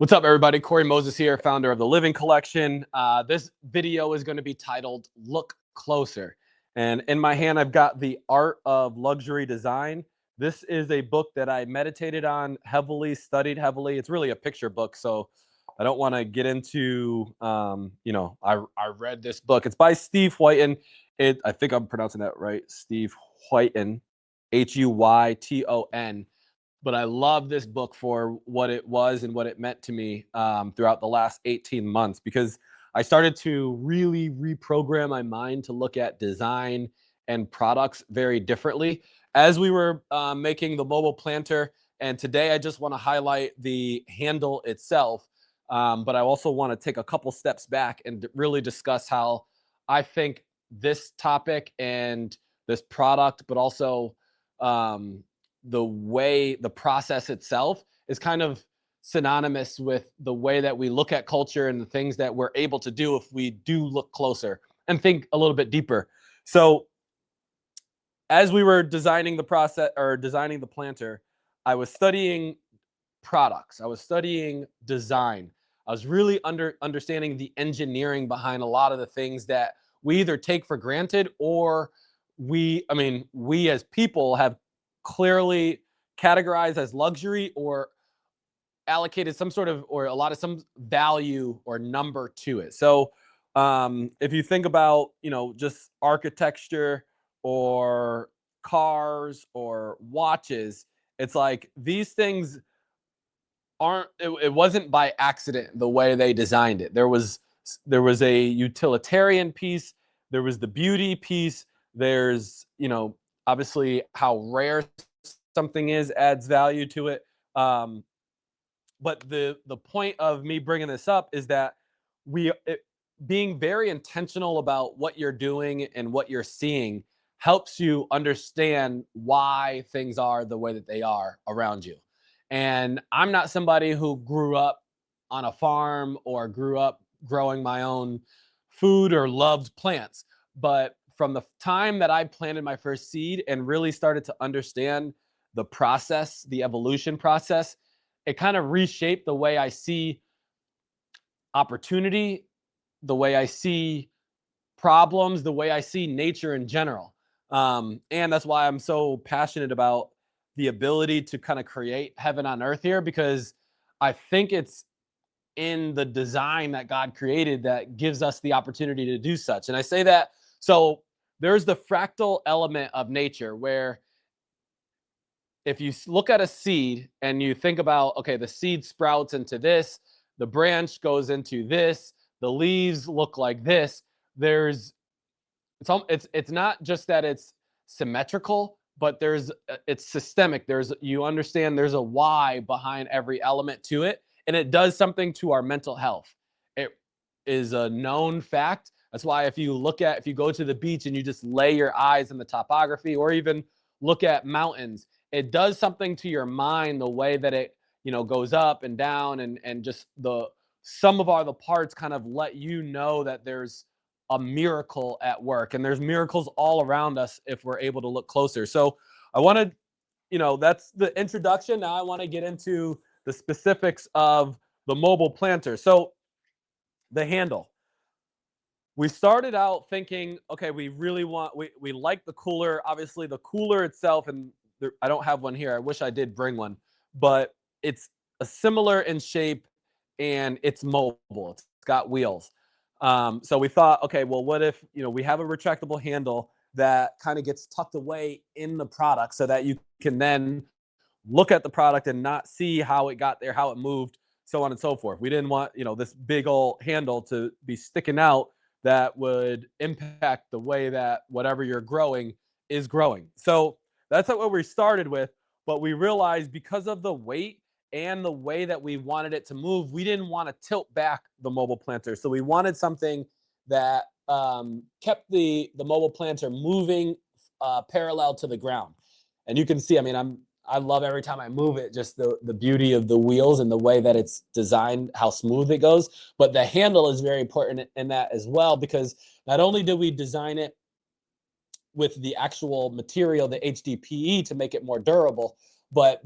What's up, everybody? Corey Moses here, founder of the Living Collection. This video is going to be titled Look Closer. And in my hand, I've got The Art of Luxury Design. This is a book that I meditated on heavily, studied heavily. It's really a picture book, so I don't want to get into, I read this book. It's by Steve Huyton. I think I'm pronouncing that right. Steve Huyton, Huyton. But I love this book for what it was and what it meant to me throughout the last 18 months, because I started to really reprogram my mind to look at design and products very differently as we were making the mobile planter. And today I just want to highlight the handle itself, but I also want to take a couple steps back and really discuss how I think this topic and this product, but also the way the process itself is kind of synonymous with the way that we look at culture and the things that we're able to do if we do look closer and think a little bit deeper. So as we were designing the process or designing the planter, I was studying products. I was studying design. I was really understanding the engineering behind a lot of the things that we either take for granted or we as people have clearly categorized as luxury or allocated some sort of, or a lot of some value or number to it. So if you think about, just architecture or cars or watches, it's like these things it wasn't by accident the way they designed it. There was a utilitarian piece, there was the beauty piece, there's, obviously how rare something is adds value to it. But the point of me bringing this up is that being very intentional about what you're doing and what you're seeing helps you understand why things are the way that they are around you. And I'm not somebody who grew up on a farm or grew up growing my own food or loved plants. But from the time that I planted my first seed and really started to understand the process, the evolution process, it kind of reshaped the way I see opportunity, the way I see problems, the way I see nature in general. And that's why I'm so passionate about the ability to kind of create heaven on earth here, because I think it's in the design that God created that gives us the opportunity to do such. And I say that, so there's the fractal element of nature where if you look at a seed and you think about, okay, the seed sprouts into this, the branch goes into this, the leaves look like this. It's not just that it's symmetrical, but it's systemic. You understand there's a why behind every element to it, and it does something to our mental health. It is a known fact. That's why if you go to the beach and you just lay your eyes in the topography, or even look at mountains, it does something to your mind, the way that it, goes up and down, and just the sum of all the parts kind of let you know that there's a miracle at work, and there's miracles all around us if we're able to look closer. So I wanted, that's the introduction. Now I want to get into the specifics of the mobile planter. So the handle. We started out thinking, okay, we like the cooler. Obviously, the cooler itself, and I don't have one here. I wish I did bring one, but it's a similar in shape, and it's mobile. It's got wheels. So we thought, okay, well, what if we have a retractable handle that kind of gets tucked away in the product, so that you can then look at the product and not see how it got there, how it moved, so on and so forth. We didn't want this big old handle to be sticking out that would impact the way that whatever you're growing is growing. So that's what we started with. But we realized, because of the weight and the way that we wanted it to move, we didn't want to tilt back the mobile planter. So we wanted something that kept the mobile planter moving parallel to the ground. And you can see, I love every time I move it, just the beauty of the wheels and the way that it's designed, how smooth it goes. But the handle is very important in that as well, because not only did we design it with the actual material, the HDPE, to make it more durable, but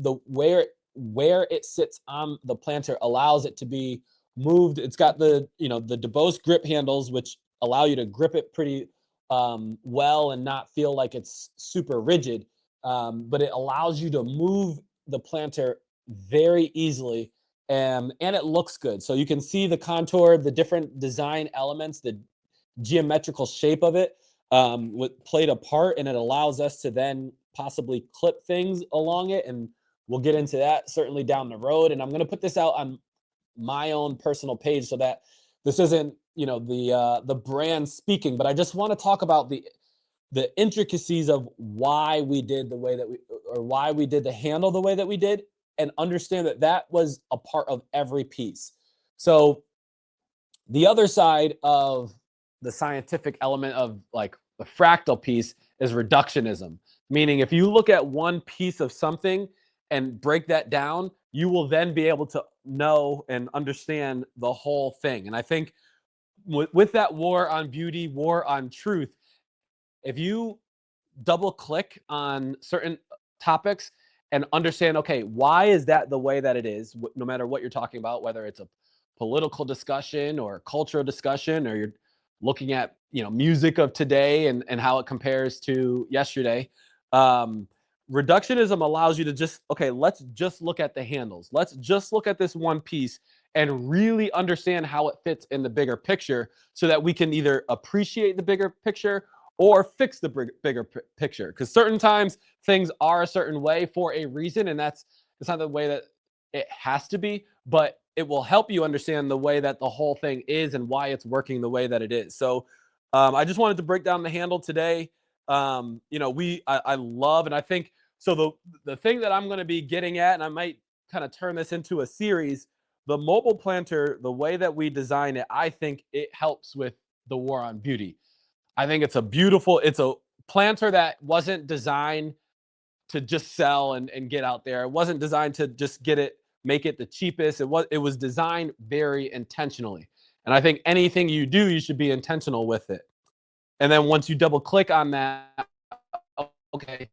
where it sits on the planter allows it to be moved. It's got the, the debose grip handles, which allow you to grip it pretty well and not feel like it's super rigid. But it allows you to move the planter very easily, and it looks good. So you can see the contour, the different design elements, the geometrical shape of it played a part, and it allows us to then possibly clip things along it. And we'll get into that certainly down the road. And I'm going to put this out on my own personal page so that this isn't, the brand speaking, but I just want to talk about the intricacies of why we did the way that we, or why we did the handle the way that we did, and understand that that was a part of every piece. So the other side of the scientific element of like the fractal piece is reductionism, meaning if you look at one piece of something and break that down, you will then be able to know and understand the whole thing. And I think with that war on beauty, war on truth, if you double click on certain topics and understand, okay, why is that the way that it is, no matter what you're talking about, whether it's a political discussion or cultural discussion, or you're looking at, music of today and how it compares to yesterday. Reductionism allows you to just, okay, let's just look at the handles. Let's just look at this one piece and really understand how it fits in the bigger picture, so that we can either appreciate the bigger picture or fix the bigger picture. Because certain times things are a certain way for a reason, and it's not the way that it has to be, but it will help you understand the way that the whole thing is and why it's working the way that it is. So I just wanted to break down the handle today. I love, and I think so. The thing that I'm going to be getting at, and I might kind of turn this into a series, the mobile planter, the way that we design it, I think it helps with the war on beauty. I think it's a planter that wasn't designed to just sell and get out there. It wasn't designed to just make it the cheapest. It was designed very intentionally. And I think anything you do, you should be intentional with it. And then once you double click on that, okay,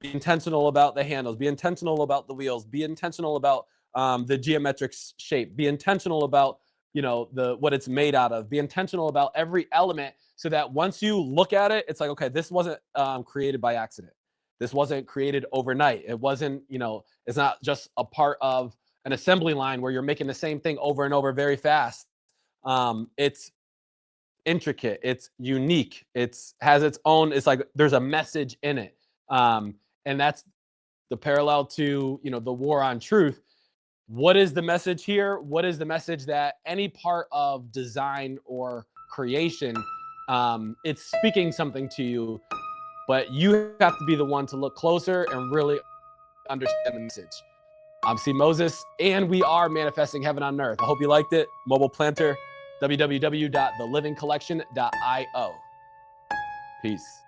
be intentional about the handles, be intentional about the wheels, be intentional about the geometric shape, be intentional about, what it's made out of, be intentional about every element, so that once you look at it, it's like, okay, this wasn't created by accident. This wasn't created overnight. It wasn't, it's not just a part of an assembly line where you're making the same thing over and over very fast. It's intricate, it's unique, has its own, it's like there's a message in it. And that's the parallel to, the war on truth. What is the message here? What is the message that any part of design or creation, it's speaking something to you, but you have to be the one to look closer and really understand the message. I'm C. Moses, and we are manifesting heaven on earth. I hope you liked it. Mobile planter, www.thelivingcollection.io. Peace.